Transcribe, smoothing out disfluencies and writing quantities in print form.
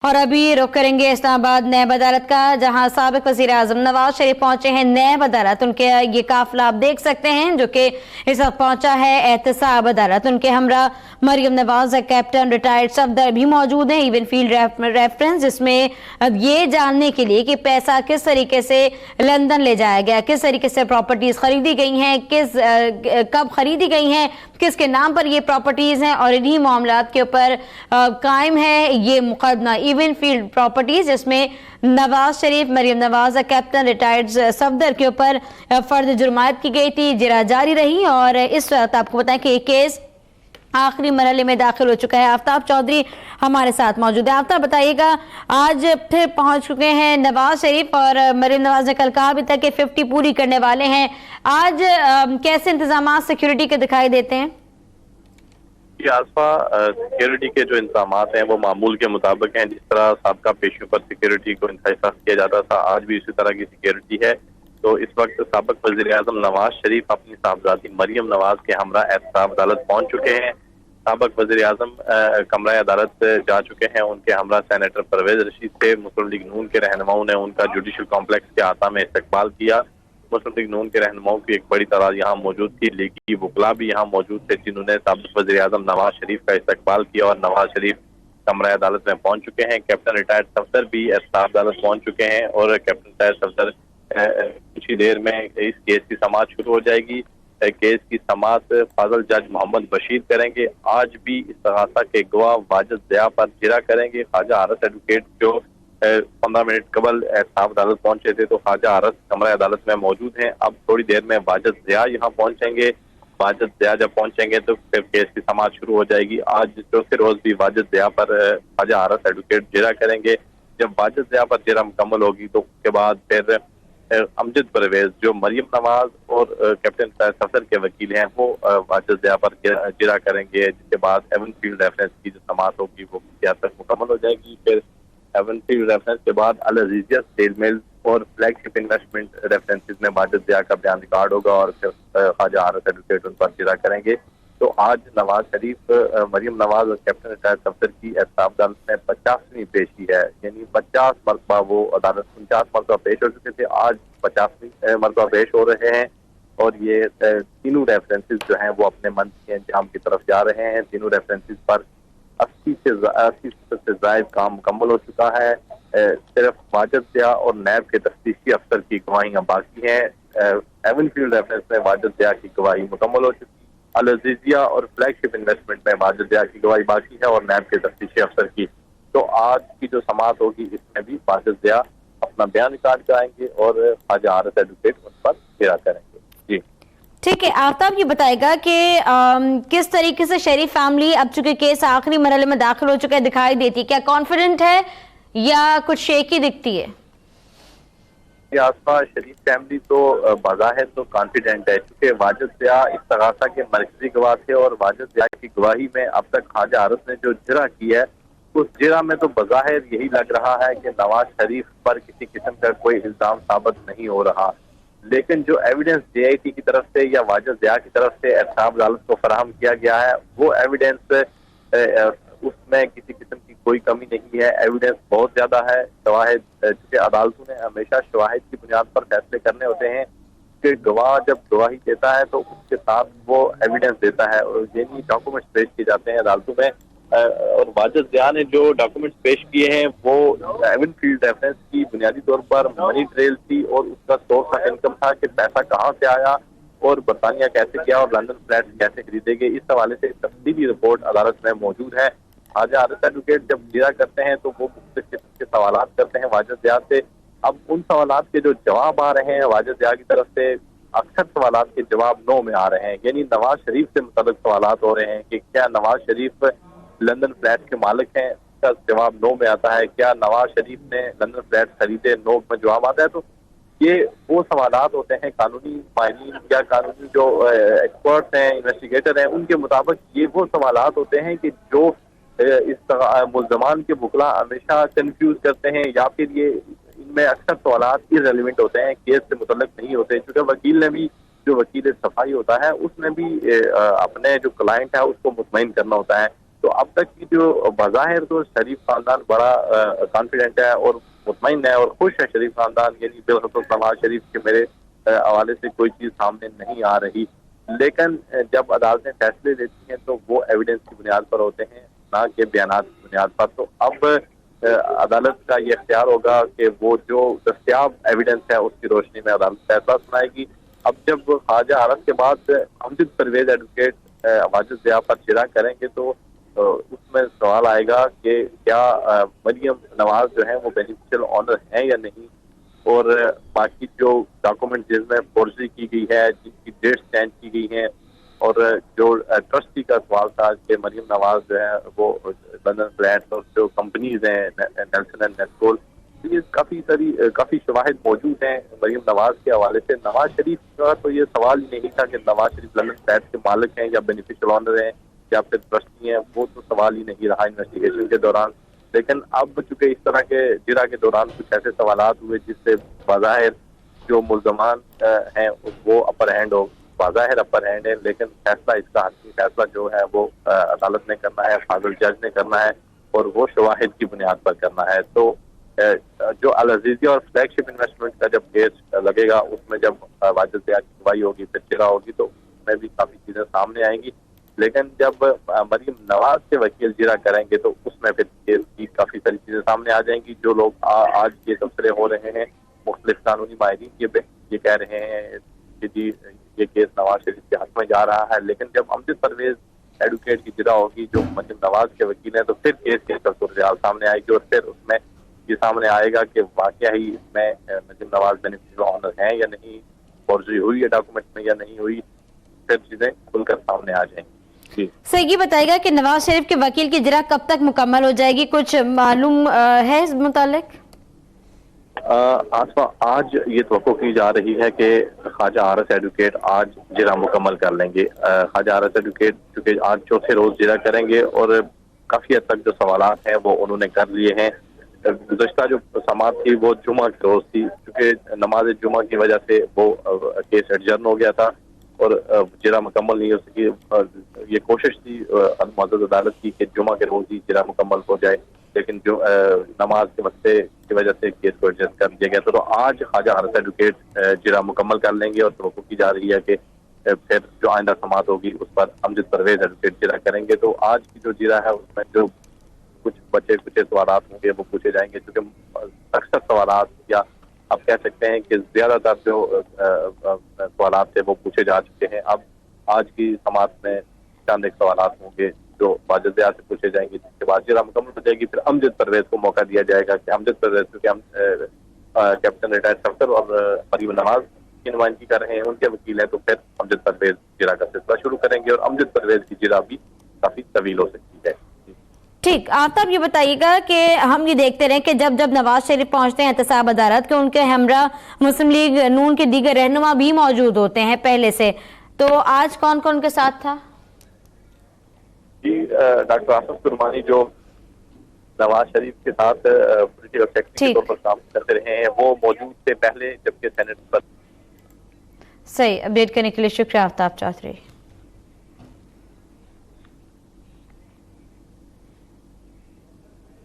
और अभी रुख करेंगे इस्लामाबाद नैब अदालत का, जहां साबिक वज़ीर आज़म नवाज शरीफ पहुंचे हैं नैब अदालत। उनके ये काफिला आप देख सकते हैं जो कि इस वक्त पहुंचा है एहतसाब अदालत। उनके हमरा मरियम नवाज कैप्टन रिटायर्ड सफदर भी मौजूद हैं, इवन फील्ड रेफरेंस, जिसमें ये जानने के लिए कि पैसा किस तरीके से लंदन ले जाया गया, किस तरीके से प्रॉपर्टीज खरीदी गई हैं, कब खरीदी गई हैं, किसके नाम पर ये प्रॉपर्टीज हैं, और इन्हीं मामलात के ऊपर कायम है ये मुकदमा इवन फील्ड प्रॉपर्टीज, जिसमें नवाज शरीफ मरियम नवाज कैप्टन रिटायर्ड सफदर के ऊपर फर्द जुर्मायत की गई थी। जिरा जारी रही और इस वक्त आपको बताएं कि ये केस आखिरी मरहले में दाखिल हो चुका है। आफ्ताब चौधरी हमारे साथ मौजूद है। आफ्ताब, बताइएगा, आज फिर पहुंच चुके हैं नवाज शरीफ और मरियम नवाज ने कल कहा भी था कि 50 पूरी करने वाले हैं। आज कैसे इंतजाम सिक्योरिटी के दिखाई देते हैं? आसपा सिक्योरिटी के जो इंतजाम हैं वो मामूल के मुताबिक हैं। जिस तरह साबका पेशियों पर सिक्योरिटी को इंतहाई सख्त किया जाता था, आज भी इसी तरह की सिक्योरिटी है। तो इस वक्त साबिक वज़ीर आज़म नवाज शरीफ अपनी साहबजादी मरियम नवाज के हमरा एहतसाब अदालत पहुंच चुके हैं। साबिक वज़ीर आज़म कमरा अदालत जा चुके हैं। उनके हमरा सेनेटर परवेज रशीद से मुस्लिम लीग नून के रहनुमाओं ने उनका जुडिशल कॉम्प्लेक्स के अहाता में इस्तकबाल किया। मुस्लिम लीग नून के रहनुमाओं की एक बड़ी तादाद यहाँ मौजूद थी। लीगी वकला भी यहाँ मौजूद थे जिन्होंने साबिक वज़ीर आज़म नवाज शरीफ का इस्तकबाल किया और नवाज शरीफ कमरा अदालत में पहुंच चुके हैं। कैप्टन रिटायर्ड सफदर भी एहतसाब अदालत पहुंच चुके हैं और कैप्टन रिटायर्ड सफदर कुछ ही देर में इस केस की समाअत शुरू हो जाएगी। केस की समाअत फाजल जज मोहम्मद बशीर करेंगे। आज भी इस्तगासा के गवाह वाजिद ज़िया पर जिरा करेंगे। ख्वाजा आरस एडवोकेट जो 15 मिनट कबल एहतसाब अदालत पहुंचे थे, तो ख्वाजा आरस कमरा अदालत में मौजूद हैं। अब थोड़ी देर में वाजिद ज़िया यहाँ पहुंचेंगे। वाजिद ज़िया जब पहुंचेंगे तो फिर केस की समाअत शुरू हो जाएगी। आज चौथे रोज भी वाजिद ज़िया पर ख्वाजा आरस एडवोकेट जिरा करेंगे। जब वाजिद ज़िया पर जिरा मुकम्मल होगी तो उसके बाद फिर अमजद परवेज जो मरियम नवाज और कैप्टन सफदर के वकील हैं वो वाजिद ज़िया पर जिरा करेंगे। जिसके बाद एवन फील्ड रेफरेंस की जो समाअत होगी वो क्या तक मुकम्मल हो जाएगी। फिर एवन फील्ड रेफरेंस के बाद अल अजीज़िया स्टील मिल और फ्लैगशिप इन्वेस्टमेंट रेफरेंसेस में वाजिद ज़िया का बयान रिकॉर्ड होगा और फिर ख्वाजा आरस एडवोकेट उन पर जिरा करेंगे। तो आज नवाज शरीफ मरियम नवाज और कैप्टन रिटायर्ड सफदर की एहतसाब अदालत में 50वीं पेशी है, यानी 50 मरतबा वो अदालत 49 मरतबा पेश हो चुके थे, आज 50वीं मरतबा पेश हो रहे हैं। और ये तीनों रेफरेंसेस जो हैं वो अपने मंच के अंजाम की तरफ जा रहे हैं। तीनों रेफरेंसेस पर 80% से ज़ायद काम मुकम्मल हो चुका है। सिर्फ वाजिद ज़िया और नैब के तफ्तीशी अफसर की गवाहियाँ बाकी हैं। एवन फील्ड रेफरेंस में वाजिद ज़िया की गवाही मुकम्मल हो चुकी है। अल अजीज़िया और फ्लैगशिप इन्वेस्टमेंट में वाजिद ज़िया की गवाही बाकी है और नैब के तफ्तीशी अफसर की। तो आज की जो समाअत होगी इसमें भी वाजिद ज़िया अपना बयान रिकॉर्ड कराएंगे और ख्वाजा आरस एडवोकेट उन पर जिरा करेंगे। जी ठीक है। आफ्ताब, ये बताएगा कि किस तरीके से शरीफ फैमिली अब चूंकि केस आखिरी मरहले में दाखिल हो चुका है दिखाई देती, क्या कॉन्फिडेंट है या कुछ शेकी दिखती है? आसपा शरीफ फैमिली तो बाज़ाहिर तो कॉन्फिडेंट है, क्योंकि वाजिद ज़िया इस्तगासा के मरकजी गवाह थे और वाजिद ज़िया की गवाही में अब तक ख्वाजा आरस ने जो जिरा की है उस जिरा में तो बाज़ाहिर यही लग रहा है कि नवाज शरीफ पर किसी किस्म का कोई इल्जाम साबित नहीं हो रहा। लेकिन जो एविडेंस JIT की तरफ से या वाजिद ज़िया की तरफ से एहतसाब अदालत को फराहम किया गया है वो एविडेंस उसमें किसी किस्म की कोई कमी नहीं है। एविडेंस बहुत ज्यादा है। शवाहिद, चूंकि अदालतों ने हमेशा शवाहिद की बुनियाद पर फैसले करने होते हैं कि गवाह जब गवाही देता है तो उसके साथ वो एविडेंस देता है और यानी डॉक्यूमेंट्स पेश किए जाते हैं अदालतों में। और वाजिद ज़िया ने जो डॉक्यूमेंट्स पेश किए हैं वो एवन फील्ड रेफरेंस की बुनियादी तौर पर मनी ट्रेल थी और उसका सोर्स ऑफ इनकम था कि पैसा कहाँ से आया और बरतानिया कैसे किया और लंदन फ्लैट कैसे खरीदे गए। इस हवाले से तफसीली रिपोर्ट अदालत में मौजूद है। ख्वाजा आरस एडवोकेट जब जिरा करते हैं तो वो मुख्तलिफ किस्म के सवालात करते हैं वाजिद ज़िया से। अब उन सवालात के जो जवाब आ रहे हैं वाजिद ज़िया की तरफ से, अक्सर सवालात के जवाब नो में आ रहे हैं, यानी नवाज शरीफ से मुतल्लिक सवालात हो रहे हैं कि क्या नवाज शरीफ लंदन फ्लैट के मालिक हैं, इसका जवाब नो में आता है। क्या नवाज शरीफ ने लंदन फ्लैट खरीदे, नो में जवाब आता है। तो ये वो सवालात होते हैं कानूनी माहिरीन या कानूनी जो एक्सपर्ट्स हैं, इन्वेस्टिगेटर हैं, उनके मुताबिक ये वो सवालात होते हैं कि जो इस मुल्ज़मान के वकला हमेशा कंफ्यूज करते हैं या फिर ये इनमें अक्सर सवालात इररिलेवेंट होते हैं, केस से मुतल्लिक नहीं होते। क्योंकि वकील ने भी, जो वकील सफाई होता है उसने भी अपने जो क्लाइंट है उसको मुतमईन करना होता है تو اب تک کی جو بظاہر تو شریف خاندان بڑا کانفیڈنٹ ہے اور مطمئن ہے اور خوش ہے شریف خاندان، یعنی بالخصوص نواز شریف کے میرے حوالے سے کوئی چیز سامنے نہیں آ رہی، لیکن جب عدالتیں فیصلے لیتی ہیں تو وہ ایویڈنس کی بنیاد پر ہوتے ہیں نہ کہ بیانات کی بنیاد پر. تو اب عدالت کا یہ اختیار ہوگا کہ وہ جو دستیاب ایویڈنس ہے اس کی روشنی میں عدالت فیصلہ سنائے گی. اب جب خواجہ عارض کے بعد امجد پرویز ایڈوکیٹ واجد ضیاء پر جرا کریں گے تو اس میں سوال آئے گا کہ کیا مریم نواز جو ہے وہ بینیفیشل آنر ہیں یا نہیں، اور باقی جو ڈاکومنٹ جس میں فورجری کی گئی ہے، جن کی ڈیٹ چینج کی گئی ہیں، اور جو ٹرسٹی کا سوال تھا کہ مریم نواز جو ہے وہ لندن فلیٹس اور جو کمپنیز ہیں نیلسن اینڈ نیسکول، یہ کافی شواہد موجود ہیں مریم نواز کے حوالے سے. نواز شریف کا تو یہ سوال ہی نہیں تھا کہ نواز شریف لندن فلیٹس کے مالک ہیں یا بینیفیشل آنر ہیں یا پھر ٹرسٹی ہیں، وہ تو سوال ہی نہیں رہا انویسٹیگیشن کے دوران. لیکن اب چونکہ اس طرح کے جرا کے دوران کچھ ایسے سوالات ہوئے جس سے بظاہر جو ملزمان ہیں وہ اپر ہینڈ ہو، بظاہر اپر ہینڈ ہے، لیکن فیصلہ اس کا حقیقی فیصلہ جو ہے وہ عدالت نے کرنا ہے، فاضل جج نے کرنا ہے اور وہ شواہد کی بنیاد پر کرنا ہے. تو جو العزیزیہ اور فلیگ شپ انویسٹمنٹ کا جب کیس لگے گا اس میں جب واجد ضیاء کی گواہی ہوگی، پھر جرا ہوگی، تو اس میں بھی کافی چیزیں سامنے آئیں گی. لیکن جب مریم نواز کے وکیل جرا کریں گے تو اس میں پھر کیس کی کافی ساری چیزیں سامنے آ جائیں گی. جو لوگ آج یہ تبصرے ہو رہے ہیں مختلف قانونی ماہرین یہ کہہ رہے ہیں کہ جی یہ کیس نواز شریف کے حق میں جا رہا ہے، لیکن جب امجد پرویز ایڈوکیٹ کی جرا ہوگی جو مریم نواز کے وکیل ہیں تو پھر کیس کی صورتحال سامنے آئے گی، اور پھر اس میں یہ سامنے آئے گا کہ واقعہ ہی اس میں مریم نواز بینیفیشل آنر ہیں یا نہیں، فورجری ہوئی ہے ڈاکومنٹ میں یا نہیں ہوئی، پھر چیزیں کھل کر سامنے آ جائیں گی. سر یہ بتائے گا کہ نواز شریف کے وکیل کی جرا کب تک مکمل ہو جائے گی، کچھ معلوم ہے اس متعلق؟ آج یہ توقع کی جا رہی ہے کہ خواجہ عارض ایڈوکیٹ آج جرا مکمل کر لیں گے. خواجہ عارض ایڈوکیٹ چونکہ آج چوتھے روز جرا کریں گے اور کافی حد تک جو سوالات ہیں وہ انہوں نے کر لیے ہیں. گزشتہ جو سماعت تھی وہ جمعہ کی روز تھی، کیونکہ نماز جمعہ کی وجہ سے وہ کیس ایڈجرن ہو گیا تھا اور جرا مکمل نہیں ہو سکی. یہ کوشش تھی معزز عدالت کی کہ جمعہ کے روز ہی جرا مکمل ہو جائے، لیکن جو نماز کے وقت کی وجہ سے کیس کو ایڈجسٹ کر دیا گیا. تو آج خواجہ عارض ایڈوکیٹ جرا مکمل کر لیں گے اور توقع کی جا رہی ہے کہ پھر جو آئندہ سماعت ہوگی اس پر امجد پرویز ایڈوکیٹ جرا کریں گے. تو آج کی جو جرا ہے اس میں جو کچھ بچے سوالات ہوں گے وہ پوچھے جائیں گے، کیونکہ اکثر سوالات یا آپ کہہ سکتے ہیں کہ زیادہ تر جو سوالات تھے وہ پوچھے جا چکے ہیں. اب آج کی سماعت میں چند ایک سوالات ہوں گے جو واجد ضیاء سے پوچھے جائیں گے، جس کے بعد جرا مکمل ہو جائے گی. پھر امجد پرویز کو موقع دیا جائے گا کہ امجد پرویز کیونکہ کیپٹن ریٹائرڈ افسر اور مریم نواز کی نمائندگی کر رہے ہیں، ان کے وکیل ہیں، تو پھر امجد پرویز جرا کا سلسلہ شروع کریں گے اور امجد پرویز کی جرا بھی کافی طویل ہو سکتی ہے. ٹھیک، آفتاب یہ بتائیے گا کہ ہم یہ دیکھتے رہے کہ جب نواز شریف پہنچتے ہیں احتساب عدالت کے ان کے ہمراہ مسلم لیگ نون کے دیگر رہنما بھی موجود ہوتے ہیں پہلے سے، تو آج کون کون کے ساتھ تھا؟ جی ڈاکٹر آصف کرمانی جو نواز شریف کے ساتھ پولیٹیکل سیکرٹری کے طور پر کام کرتے رہے ہیں وہ موجود تھے پہلے، جبکہ سینٹ پر. صحیح، اپڈیٹ کرنے کے لیے شکریہ آفتاب چودھری.